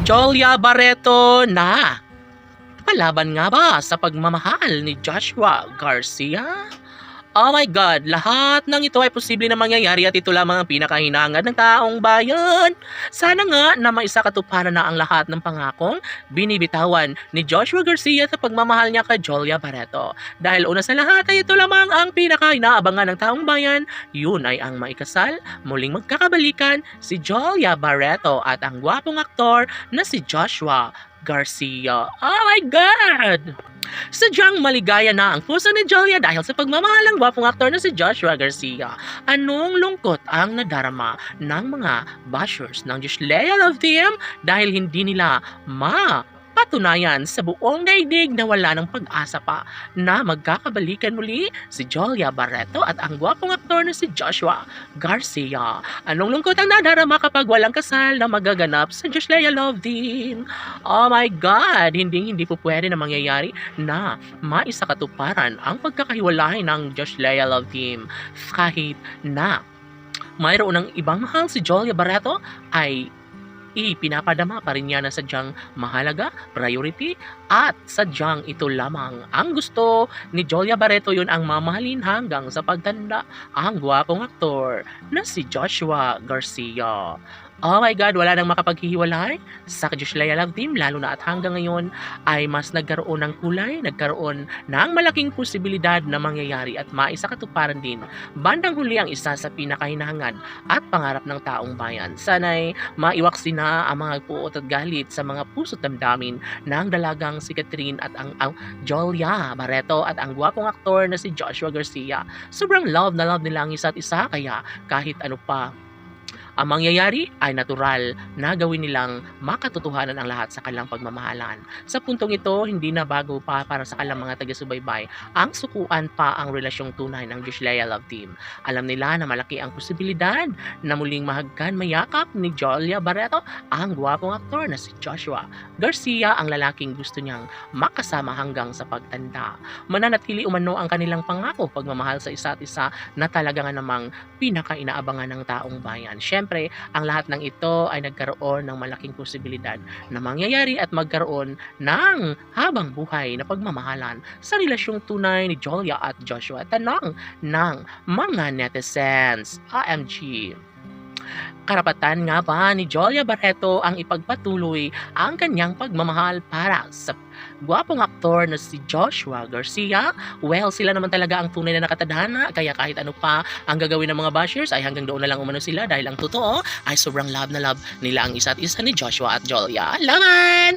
Jolia Barreto na palaban nga ba sa pagmamahal ni Joshua Garcia? Oh my God, lahat ng ito ay posible na mangyayari at ito lamang ang pinakahinangad ng taong bayan. Sana nga na maisakatuparan na ang lahat ng pangakong binibitawan ni Joshua Garcia sa pagmamahal niya kay Jolia Barreto. Dahil una sa lahat ay ito lamang ang pinakainaabangan ng taong bayan, yun ay ang maikasal, muling magkakabalikan si Jolia Barreto at ang gwapong aktor na si Joshua Garcia. Oh my God! Sadyang maligaya na ang puso ni Jolia dahil sa pagmamahal ng gwapong aktor na si Joshua Garcia. Anong lungkot ang nadarama ng mga bashers ng Joshua Love Team dahil hindi nila patunayan sa buong daigdig na wala ng pag-asa pa na magkakabalikan muli si Jolia Barreto at ang gwapong aktor na si Joshua Garcia. Anong lungkot ang nadarama kapag walang kasal na magaganap sa Joshua Love Team? Oh my God! Hindi po pwede na mangyayari na maisakatuparan ang pagkakahiwalay ng Joshua Love Team. Kahit na mayroon ng ibang mahal si Jolia Barreto ay ipinapadama pa rin niya na sadyang mahalaga, priority, at sadyang ito lamang ang gusto ni Jolia Barreto, yun ang mamahalin hanggang sa pagtanda ang gwapong aktor na si Joshua Garcia. Oh my God, wala nang makapaghihiwalay sa Joshua Love Team, lalo na at hanggang ngayon ay mas nagkaroon ng kulay, nagkaroon ng malaking posibilidad na mangyayari at maisakatuparan din bandang huli ang isa sa pinakahinahangad at pangarap ng taong bayan. Sana'y maiwaksi na ang mga puot at galit sa mga puso't damdamin ng dalagang si Catherine at ang Jolia Barreto at ang gwapong aktor na si Joshua Garcia. Sobrang love na love nila ang isa't isa, kaya kahit ano pa ang mangyayari ay natural na gawin nilang makatotohanan ang lahat sa kanilang pagmamahalan. Sa puntong ito, hindi na bago pa para sa kanilang mga taga-subaybay ang sukuan pa ang relasyong tunay ng Joshua Love Team. Alam nila na malaki ang posibilidad na muling mahagkan mayakap ni Jolia Barreto ang gwapong aktor na si Joshua Garcia, ang lalaking gusto niyang makasama hanggang sa pagtanda. Mananatili umano ang kanilang pangako pagmamahal sa isa't isa na talaga nga namang pinaka-inaabangan ng taong bayan. Siyempre, ang lahat ng ito ay nagkaroon ng malaking posibilidad na mangyayari at magkaroon ng habang buhay na pagmamahalan sa relasyong tunay ni Jolia at Joshua. Tanong ng mga netizens, AMG. Karapatan nga ba ni Jolia Barreto ang ipagpatuloy ang kanyang pagmamahal para sa gwapong aktor na si Joshua Garcia? Well, sila naman talaga ang tunay na nakatadhana, kaya kahit ano pa ang gagawin ng mga bashers ay hanggang doon na lang umano sila dahil ang totoo ay sobrang love na love nila ang isa't isa ni Joshua at Jolia. Laman!